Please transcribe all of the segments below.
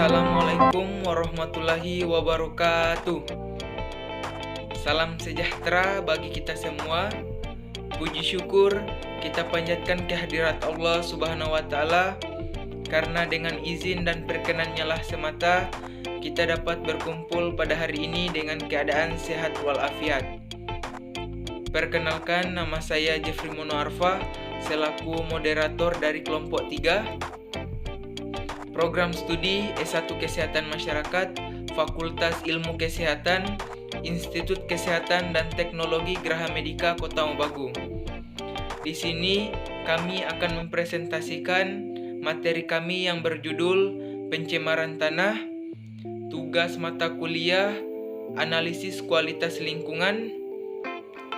Assalamualaikum warahmatullahi wabarakatuh. Salam sejahtera bagi kita semua. Puji syukur kita panjatkan kehadirat Allah Subhanahu wa Ta'ala, karena dengan izin dan perkenannya lah semata kita dapat berkumpul pada hari ini dengan keadaan sehat walafiat. Perkenalkan, nama saya Jeffrey Monoarfa selaku moderator dari kelompok 3 Program Studi S1 Kesehatan Masyarakat, Fakultas Ilmu Kesehatan, Institut Kesehatan dan Teknologi Graha Medika Kota Mobagu. Di sini kami akan mempresentasikan materi kami yang berjudul Pencemaran Tanah, tugas mata kuliah Analisis Kualitas Lingkungan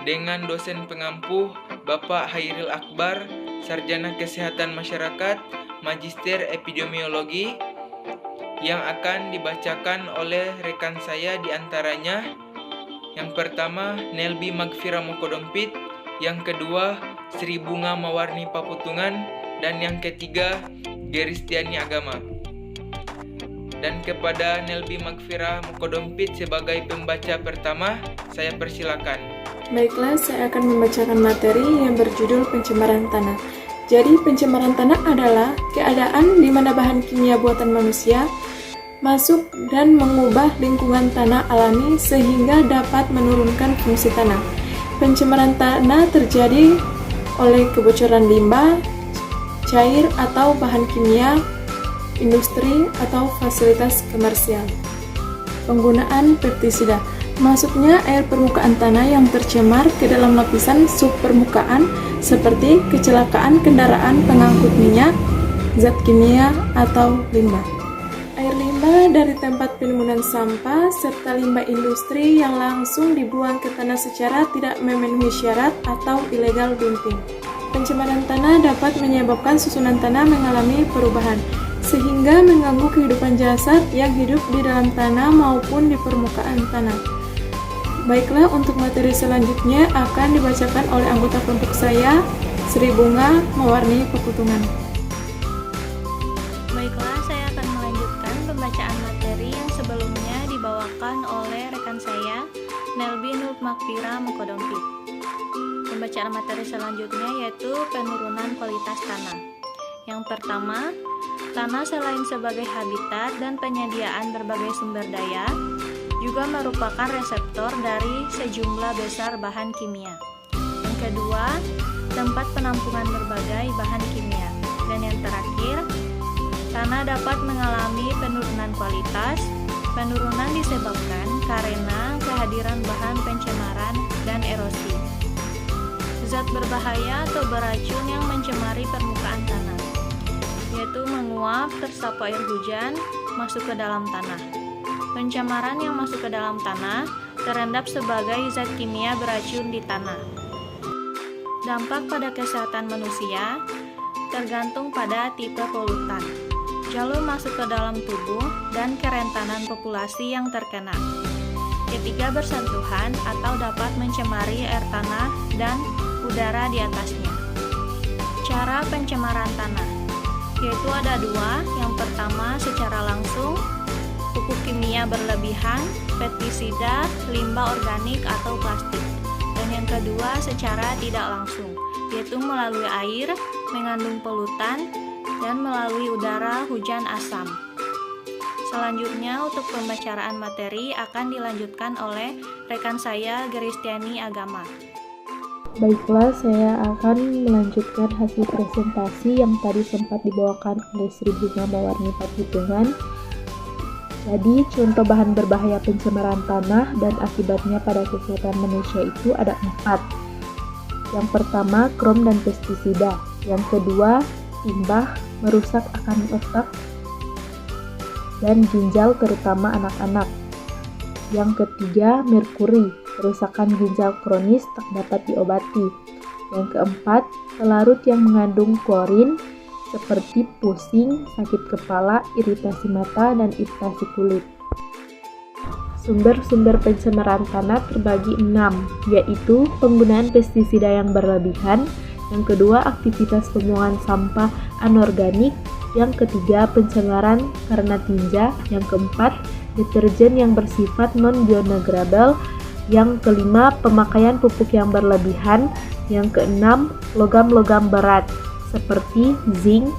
dengan dosen pengampuh Bapak Hairil Akbar, Sarjana Kesehatan Masyarakat, Magister Epidemiologi, yang akan dibacakan oleh rekan saya diantaranya. Yang pertama, Nelby Magfira Mokodompit, yang kedua, Sri Bunga Mawarni Paputungan, dan yang ketiga, Geristiani Agama. Dan kepada Nelby Magfira Mokodompit sebagai pembaca pertama, saya persilakan. Baiklah, saya akan membacakan materi yang berjudul Pencemaran Tanah. Jadi, pencemaran tanah adalah keadaan di mana bahan kimia buatan manusia masuk dan mengubah lingkungan tanah alami sehingga dapat menurunkan fungsi tanah. Pencemaran tanah terjadi oleh kebocoran limbah, cair atau bahan kimia, industri atau fasilitas komersial. Penggunaan pestisida, masuknya air permukaan tanah yang tercemar ke dalam lapisan subpermukaan seperti kecelakaan kendaraan pengangkut minyak, zat kimia, atau limbah. Air limbah dari tempat penimbunan sampah serta limbah industri yang langsung dibuang ke tanah secara tidak memenuhi syarat atau illegal dumping. Pencemaran tanah dapat menyebabkan susunan tanah mengalami perubahan, sehingga mengganggu kehidupan jasad yang hidup di dalam tanah maupun di permukaan tanah. Baiklah, untuk materi selanjutnya akan dibacakan oleh anggota kelompok saya, Sri Bunga Mawarni Paputungan. Baiklah, saya akan melanjutkan pembacaan materi yang sebelumnya dibawakan oleh rekan saya, Nelby Magfira Mokodompit. Pembacaan materi selanjutnya yaitu penurunan kualitas tanah. Yang pertama, tanah selain sebagai habitat dan penyediaan berbagai sumber daya, juga merupakan reseptor dari sejumlah besar bahan kimia. Yang kedua, tempat penampungan berbagai bahan kimia. Dan yang terakhir, tanah dapat mengalami penurunan kualitas. Penurunan disebabkan karena kehadiran bahan pencemaran dan erosi. Zat berbahaya atau beracun yang mencemari permukaan tanah, yaitu menguap, tersapu air hujan, masuk ke dalam tanah. Pencemaran yang masuk ke dalam tanah terendap sebagai zat kimia beracun di tanah. Dampak pada kesehatan manusia tergantung pada tipe polutan, jalur masuk ke dalam tubuh, dan kerentanan populasi yang terkena. Ketiga, bersentuhan atau dapat mencemari air tanah dan udara di atasnya. Cara pencemaran tanah yaitu ada dua. Yang pertama, secara langsung, pupuk kimia berlebihan, pestisida, limbah organik atau plastik. Dan yang kedua, secara tidak langsung, yaitu melalui air, mengandung polutan, dan melalui udara, hujan, asam. Selanjutnya, untuk pembacaan materi akan dilanjutkan oleh rekan saya, Geristiani Agama. Baiklah, saya akan melanjutkan hasil presentasi yang tadi sempat dibawakan oleh Sri Bunga Mawarni Paputungan. Jadi, contoh bahan berbahaya pencemaran tanah dan akibatnya pada kesehatan manusia itu ada 4. Yang pertama, krom dan pestisida. Yang kedua, limbah merusak akan otak dan ginjal terutama anak-anak. Yang ketiga, merkuri, kerusakan ginjal kronis tak dapat diobati. Yang keempat, pelarut yang mengandung klorin seperti pusing, sakit kepala, iritasi mata, dan iritasi kulit. Sumber-sumber pencemaran tanah terbagi 6, yaitu penggunaan pestisida yang berlebihan, yang kedua aktivitas pembuangan sampah anorganik, Yang ketiga, pencemaran karena tinja. Yang keempat, deterjen yang bersifat non-biodegradable. Yang kelima, pemakaian pupuk yang berlebihan. Yang keenam, logam-logam berat seperti zinc,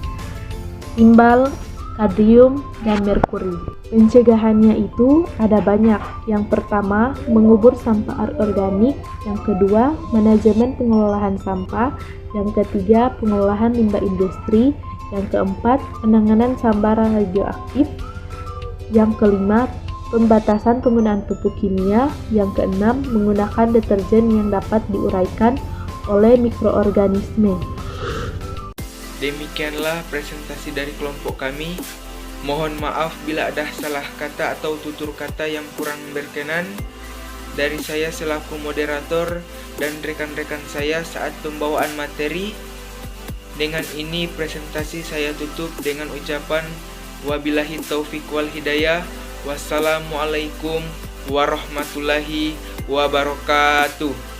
timbal, kadmium, dan merkuri. Pencegahannya itu ada banyak. Yang pertama, mengubur sampah organik. Yang kedua, manajemen pengelolaan sampah. Yang ketiga, pengolahan limbah industri. Yang keempat, penanganan sampah radioaktif. Yang kelima, pembatasan penggunaan pupuk kimia. Yang keenam, menggunakan deterjen yang dapat diuraikan oleh mikroorganisme. Demikianlah presentasi dari kelompok kami. Mohon maaf bila ada salah kata atau tutur kata yang kurang berkenan dari saya selaku moderator dan rekan-rekan saya saat pembawaan materi. Dengan ini presentasi saya tutup dengan ucapan wabillahi taufik wal hidayah. Wassalamualaikum warahmatullahi wabarakatuh.